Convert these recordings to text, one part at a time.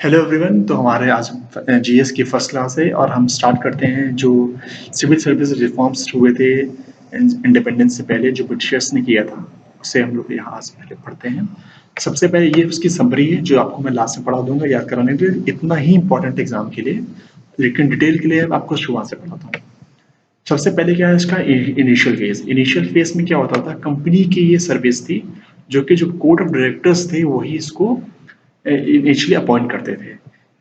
Hello everyone. तो हमारे आज जीएस की फर्स्ट क्लास है और हम स्टार्ट करते हैं जो सिविल सर्विस रिफॉर्म्स हुए थे इंडिपेंडेंस से पहले जो ब्रिटिशर्स ने किया था, उसे हम लोग यहाँ आज पहले पढ़ते हैं। सबसे पहले ये उसकी समरी है जो आपको मैं लास्ट में पढ़ा दूंगा याद कराने के लिए, इतना ही इंपॉर्टेंट एग्जाम के लिए, लेकिन डिटेल के लिए आपको शुरुआत से पढ़ाता हूँ। सबसे पहले क्या है इसका इनिशियल फेज। इनिशियल फेज में क्या होता था, कंपनी की ये सर्विस थी जो कि जो कोर्ट ऑफ डायरेक्टर्स थे वही इसको इनिशियली अपॉइंट करते थे।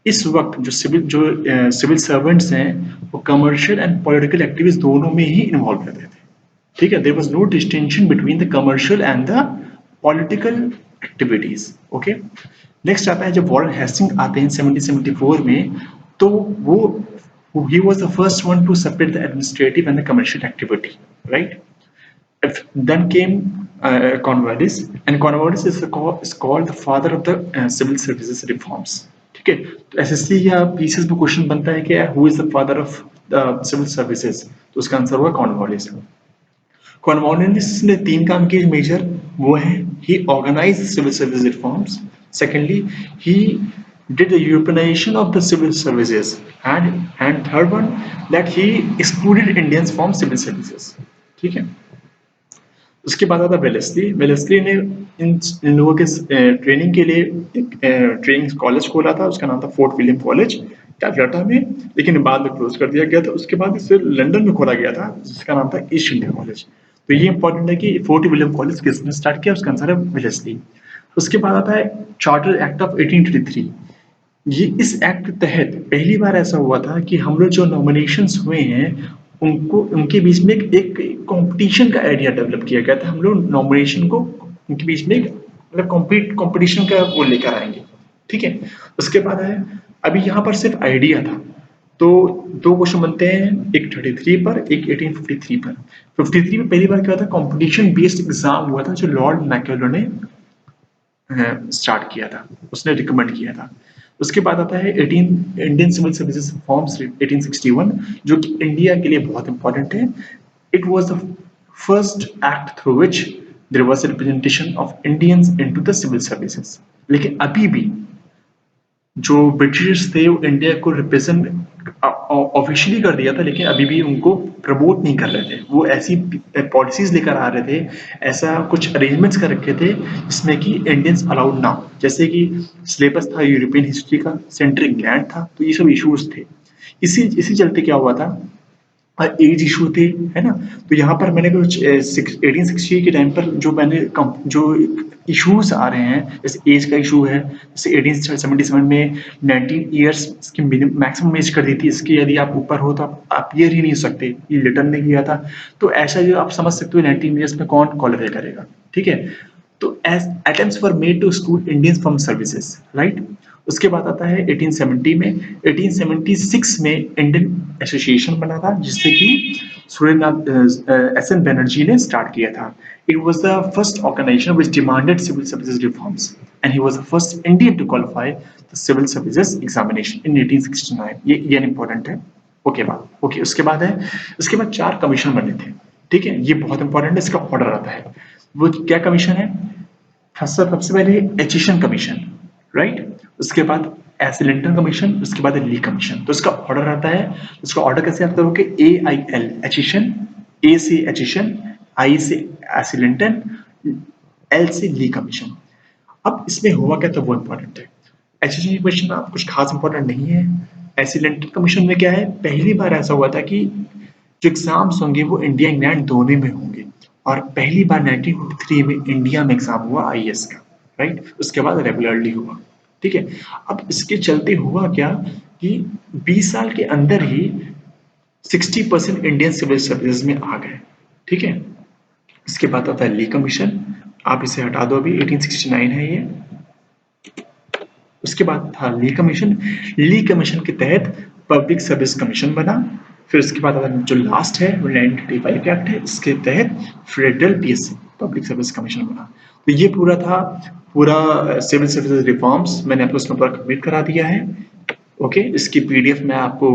इस वक्त जो सिविल सर्वेंट्स हैं वो कमर्शियल एंड पॉलिटिकल एक्टिविटीज दोनों में ही इन्वॉल्व रहते थे। ठीक है, there was no distinction between the commercial and the political activities. Okay, next आता है जब वॉरेन हेस्टिंग आते हैं 1774 में, तो वो he was the first one to separate the administrative and the commercial activity, right? Then came Cornwallis, and Cornwallis is called the father of the civil services reforms. ठीक है, तो एसएससी या PCS में क्वेश्चन बनता है कि who is the father of the civil services, तो उसका आंसर हुआ कॉर्नवालिस। कॉर्नवालिस ने तीन काम किए मेजर, वो है he organise civil service reforms, secondly he did the Europeanization of the civil services, and third one that he excluded Indians from civil services. ठीक है, उसके बाद आता वेलेस्ली। वेलेस्ली ने इन लोगों के ट्रेनिंग के लिए एक ट्रेनिंग कॉलेज खोला था, उसका नाम था फोर्ट विलियम कॉलेज कैलकाटा में, लेकिन बाद में क्लोज कर दिया गया था। उसके बाद इसे लंदन में खोला गया था जिसका नाम था ईस्ट इंडिया कॉलेज। तो ये इंपॉर्टेंट है कि फोर्ट विलियम कॉलेज किसने स्टार्ट किया, उसका आंसर है वेलेस्ली। उसके बाद आता है चार्टर एक्ट ऑफ 1823। ये इस एक्ट के तहत पहली बार ऐसा हुआ था कि हम लोग जो नॉमिनेशंस हुए हैं उनको उनके बीच में एक कंपटीशन का आइडिया डेवलप किया गया था। हम लोग नॉमिनेशन को उनके बीच में मतलब कंपटीशन का वो लेकर आएंगे। ठीक है, उसके बाद है अभी यहाँ पर सिर्फ आइडिया था, तो दो क्वेश्चन बनते हैं, एक 33 पर एक 1853 पर। 53 में पहली बार क्या था, कंपटीशन बेस्ड एग्जाम हुआ था जो लॉर्ड मैकेलो ने स्टार्ट किया था, उसने रिकमेंड किया था। उसके बाद आता है 18 इंडियन सिविल सर्विसेज फॉर्म्स 1861 जो कि इंडिया के लिए बहुत इंपॉर्टेंट है। It was the first act through which there was representation of Indians into the civil services. लेकिन अभी भी जो ब्रिटिश थे वो इंडिया को रिप्रेजेंट ऑफिशियली कर दिया था, लेकिन अभी भी उनको प्रमोट नहीं कर रहे थे। वो ऐसी पॉलिसीज लेकर आ रहे थे, ऐसा कुछ अरेंजमेंट्स कर रखे थे जिसमें कि इंडियंस अलाउड ना हो, जैसे कि सिलेबस था यूरोपियन हिस्ट्री का, सेंट्रल इंग्लैंड था, तो ये सब इश्यूज थे। इसी चलते क्या हुआ था, एज इशू थे, है ना। तो यहाँ पर मैंने कुछ 1860 के टाइम पर जो इश्यूज आ रहे हैं, जैसे एज का इशू है, जैसे 1877 में 19 ईयर्स इसकी मैक्सिमम एज कर दी थी, इसकी यदि आप ऊपर हो तो आप ईयर ही नहीं हो सकते, ये लिटन ने किया था। तो ऐसा जो आप समझ सकते हो 19 ईयर्स में कौन क्वालिफाई करेगा। ठीक है, तो as attempts were made to exclude Indians from services, right. उसके बाद आता है 1870 में। 1876 में इंडियन एसोसिएशन बना था जिससे कि सूर्यनाथ एस.एन. बनर्जी ने स्टार्ट किया था। It was the first organisation which demanded civil services reforms and he was the first Indian to qualify the civil services examination in 1869। ये इंपॉर्टेंट है। ओके, उसके बाद है, उसके बाद 4 कमीशन बने थे। ठीक है, ये बहुत इंपॉर्टेंट है, इसका ऑर्डर आता है। वो क्या कमीशन है, सबसे पहले एचिशन कमीशन, राइट। उसके बाद एसिलेंटर कमीशन, उसके बाद ली कमीशन। तो इसका ऑर्डर आता है, इसका ऑर्डर कैसे आता है कि AIL एचिशन, A से एचिशन, I से एसिलेंटर, L से ली कमीशन। अब इसमें हुआ क्या, तो वो इंपॉर्टेंट है। एचिशन कमीशन में कुछ खास इंपॉर्टेंट नहीं है। एसिलेंटर कमीशन में क्या है, पहली बार ऐसा हुआ था कि जो एग्जाम्स होंगे वो इंडिया इंग्लैंड दोनों में होंगे, और पहली बार 1953 में इंडिया में एग्जाम हुआ आईएएस का, राइट। उसके बाद रेगुलरली हुआ। ठीक है, अब इसके चलते हुआ क्या कि 20 साल के अंदर ही 60% इंडियन सिविल सर्विसेज में आ गए। ठीक है, इसके बाद आता है ली कमीशन, आप इसे हटा दो, अभी 1869 है ये। उसके बाद था ली कमीशन। ली कमीशन के तहत पब्लिक सर्विस कमीशन बना। फिर उसके बाद जो लास्ट है वो 1935 एक्ट है, इसके तहत federal PSC public service commission बना। तो ये पूरा था, पूरा सिविल सर्विसेज रिफॉर्म्स मैंने आपको इसमें पूरा कंप्लीट करा दिया है। ओके, इसकी पीडीएफ मैं आपको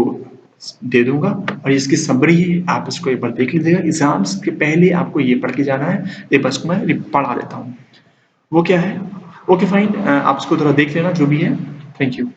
दे दूंगा और इसकी समरी है, आप इसको एक बार देख लीजिएगा। एग्जाम्स के पहले आपको ये पढ़ के जाना है, एक बार इसको मैं पढ़ा देता हूँ। वो क्या है, ओके फाइन, आप इसको थोड़ा देख लेना जो भी है। Thank you.